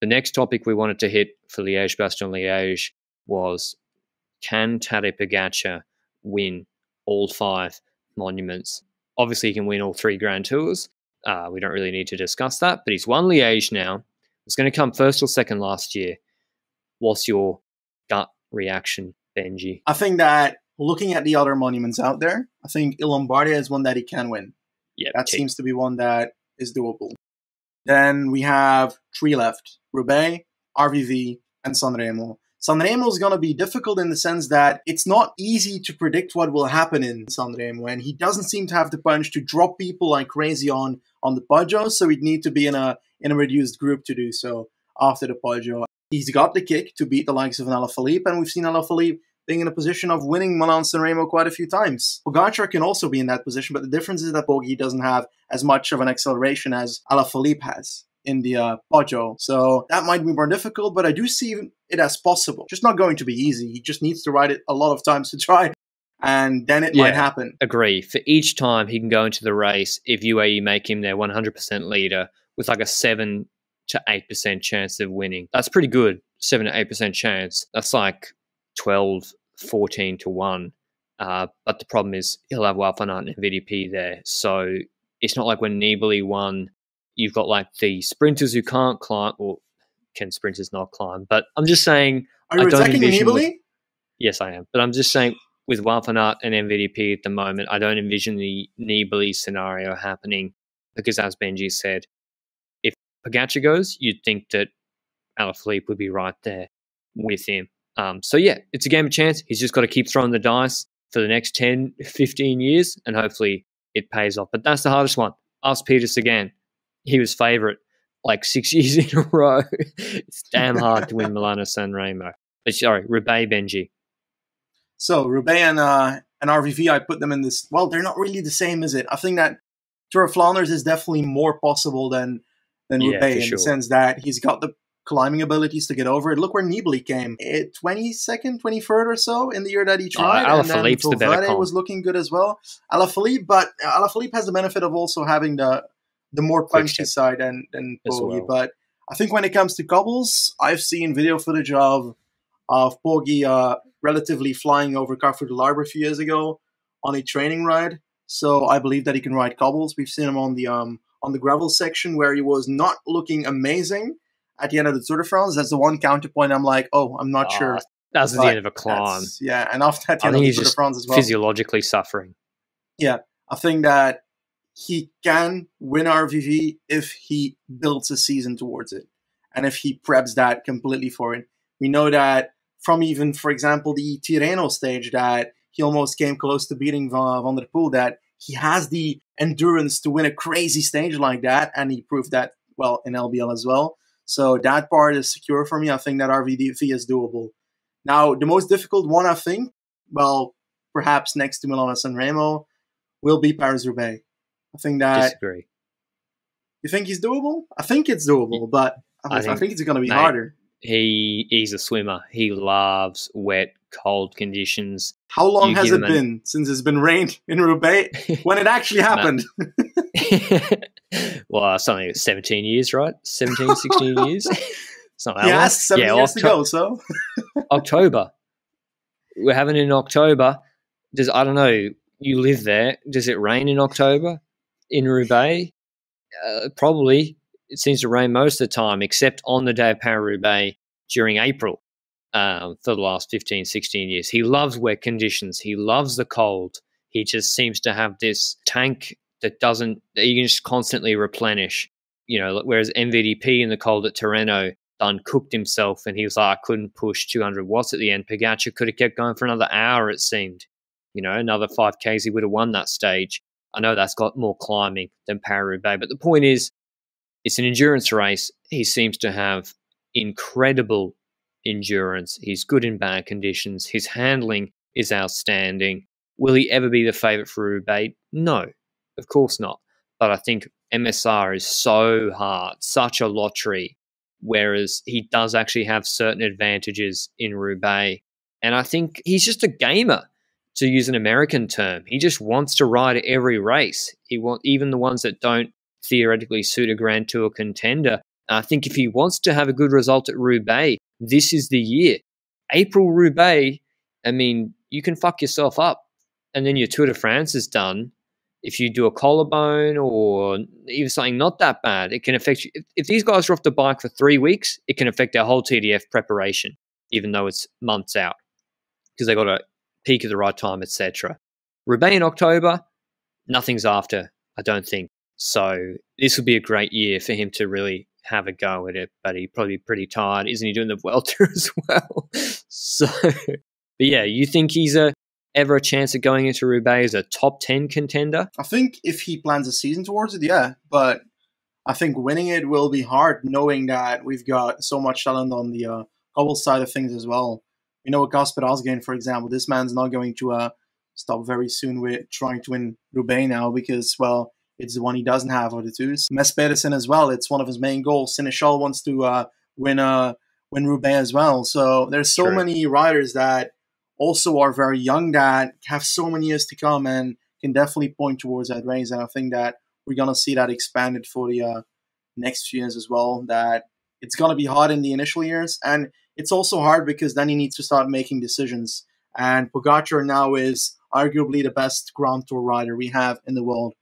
The next topic we wanted to hit for Liège Bastogne Liège was, can Tadej Pogačar win all 5 monuments? Obviously, he can win all 3 Grand Tours. We don't really need to discuss that, but he's won Liège now. It's going to come first or second last year. What's your gut reaction, Benji? I think that looking at the other monuments out there, I think Lombardia is one that he can win. Yeah, that seems to be one that is doable. Then we have 3 left: Roubaix, RVV, and San Remo. San Remo is going to be difficult in the sense that it's not easy to predict what will happen in San Remo, and he doesn't seem to have the punch to drop people like crazy on the Poggio, so he'd need to be in a reduced group to do so after the Poggio. He's got the kick to beat the likes of an Alaphilippe, and we've seen Alaphilippe being in a position of winning Milan-San Remo quite a few times. Pogačar can also be in that position, but the difference is that Pogi doesn't have as much of an acceleration as Alaphilippe has in the Poggio. So that might be more difficult, but I do see it as possible. Just not going to be easy. He just needs to ride it a lot of times to try, and then it might happen. Agree. For each time he can go into the race, if UAE make him their 100% leader with like a 7 to 8% chance of winning, that's pretty good. 7 to 8% chance. That's like 12, 14 to 1. But the problem is he'll have Wout van Aert and VDP there. So it's not like when Nibali won, you've got like the sprinters who can't climb, or can sprinters not climb? But I'm just saying... Are you attacking Nibali? Yes, I am. But I'm just saying with Wout van Aert and MVP at the moment, I don't envision the Nibali scenario happening because, as Benji said, if Pogačar goes, you'd think that Alaphilippe would be right there with him. So yeah, it's a game of chance. He's just got to keep throwing the dice for the next 10, 15 years, and hopefully it pays off. But that's the hardest one. Ask Peter Sagan. He was favourite like 6 years in a row. It's damn hard to win Milan-San Remo. But sorry, Roubaix, Benji. So Roubaix and RVV, I put them in this. Well, they're not really the same, is it? I think that Tour of Flanders is definitely more possible than Roubaix in the sense that he's got the climbing abilities to get over it. Look where Nibali came, 22nd, 23rd or so in the year that he tried. Alaphilippe's the better comp. Was looking good as well. Alaphilippe, but Alaphilippe has the benefit of also having the more punchy side than Poggi. Well. But I think when it comes to cobbles, I've seen video footage of Poggi relatively flying over Carrefour de l'Arbre a few years ago on a training ride. So I believe that he can ride cobbles. We've seen him on the gravel section where he was not looking amazing at the end of the Tour de France. That's the one counterpoint. I'm like, I'm not sure. That's at the end of a climb. Yeah, and after that, the end of the Tour de France as well. Physiologically suffering. Yeah, I think that he can win RVV if he builds a season towards it, and if he preps that completely for it. We know that from even, for example, the Tirreno stage that he almost came close to beating Van der Poel, that he has the endurance to win a crazy stage like that, and he proved that, well, in LBL as well. So that part is secure for me. I think that RVV is doable. Now, the most difficult one, I think, well, perhaps next to Milan-San Remo, will be Paris-Roubaix. I think that... Disagree. You think he's doable? I think it's doable, but I think it's going to be harder. He's a swimmer. He loves wet, cold conditions. How long has it been since it's been rained in Roubaix when it actually happened? Well, something like 17 years, right? 17, 16 years? Something like 7 years to go, so. October. We're having it in October. I don't know, you live there. Does it rain in October in Roubaix? Probably. It seems to rain most of the time, except on the day of Paris-Roubaix during April for the last 15, 16 years. He loves wet conditions. He loves the cold. He just seems to have this tank that you can just constantly replenish. Whereas MVDP in the cold at Tirreno done cooked himself, and he was like, I couldn't push 200 watts at the end. Pogačar could have kept going for another hour, it seemed. Another 5Ks, he would have won that stage. I know that's got more climbing than Paris-Roubaix, but the point is, it's an endurance race. He seems to have incredible endurance. He's good in bad conditions. His handling is outstanding. Will he ever be the favourite for Roubaix? No, of course not. But I think MSR is so hard, such a lottery, whereas he does actually have certain advantages in Roubaix. And I think he's just a gamer, to use an American term. He just wants to ride every race. He wants even the ones that don't theoretically suit a Grand Tour contender. I think if he wants to have a good result at Roubaix, this is the year. April Roubaix, I mean, you can fuck yourself up. And then your Tour de France is done. If you do a collarbone or even something not that bad, it can affect you. If these guys are off the bike for 3 weeks, it can affect their whole TDF preparation, even though it's months out, because they got to peak at the right time, etc. Roubaix in October, nothing's after, I don't think. So this would be a great year for him to really have a go at it, but he'd probably be pretty tired. Isn't he doing the Vuelta as well? So, but yeah, you think he's ever a chance of going into Roubaix as a top 10 contender? I think if he plans a season towards it, yeah. But I think winning it will be hard, knowing that we've got so much talent on the cobble side of things as well. You know, with Kasper Asgreen, for example, this man's not going to stop very soon with trying to win Roubaix now because, well, it's the one he doesn't have of the two. Mess Pedersen as well, it's one of his main goals. Seneschal wants to win Roubaix as well. So there's so many riders that also are very young that have so many years to come and can definitely point towards that race. And I think that we're going to see that expanded for the next few years as well, that it's going to be hard in the initial years. And it's also hard because then he needs to start making decisions. And Pogačar now is arguably the best Grand Tour rider we have in the world,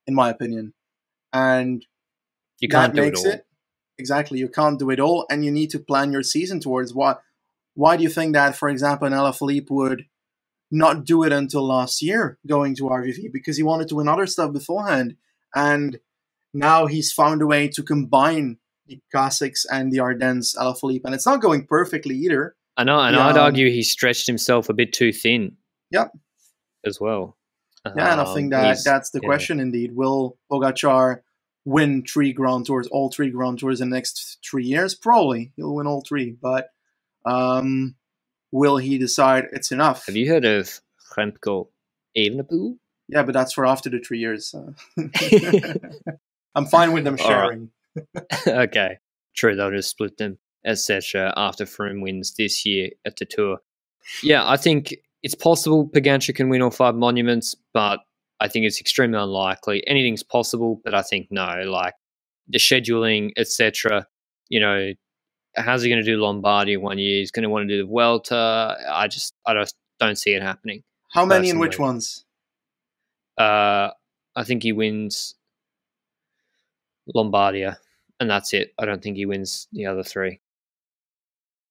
in my opinion. And you can't do it all. Exactly, you can't do it all, and you need to plan your season towards what. Why do you think that, for example, an Alaphilippe would not do it until last year going to RVV? Because he wanted to win other stuff beforehand. And now he's found a way to combine the Classics and the Ardennes Alaphilippe. And it's not going perfectly either. I know, and I'd argue he stretched himself a bit too thin. Yep. As well. Yeah, and I think that's the question indeed. Will Pogačar win all three Grand Tours in the next 3 years? Probably. He'll win all three. But will he decide it's enough? Have you heard of Remco Evenepoel? Yeah, but that's for after the 3 years. I'm fine with them sharing. Right. Okay, true. They'll just split them, etc. After Froome wins this year at the Tour. Yeah, I think it's possible Pogačar can win all 5 monuments, but I think it's extremely unlikely. Anything's possible, but I think no. Like the scheduling, etc. You know. How's he going to do Lombardia 1 year? He's going to want to do the Vuelta. I just don't see it happening. How many and which ones? I think he wins Lombardia, and that's it. I don't think he wins the other 3.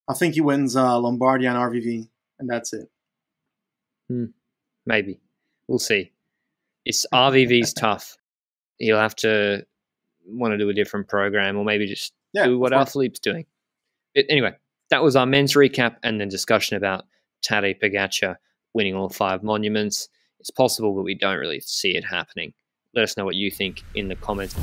I think he wins Lombardia and RVV, and that's it. Maybe. We'll see. It's RVV's tough. He'll have to want to do a different program or maybe just do what Alaphilippe's doing. But anyway, that was our men's recap and then discussion about Tadej Pogačar winning all 5 monuments. It's possible, but we don't really see it happening. Let us know what you think in the comments.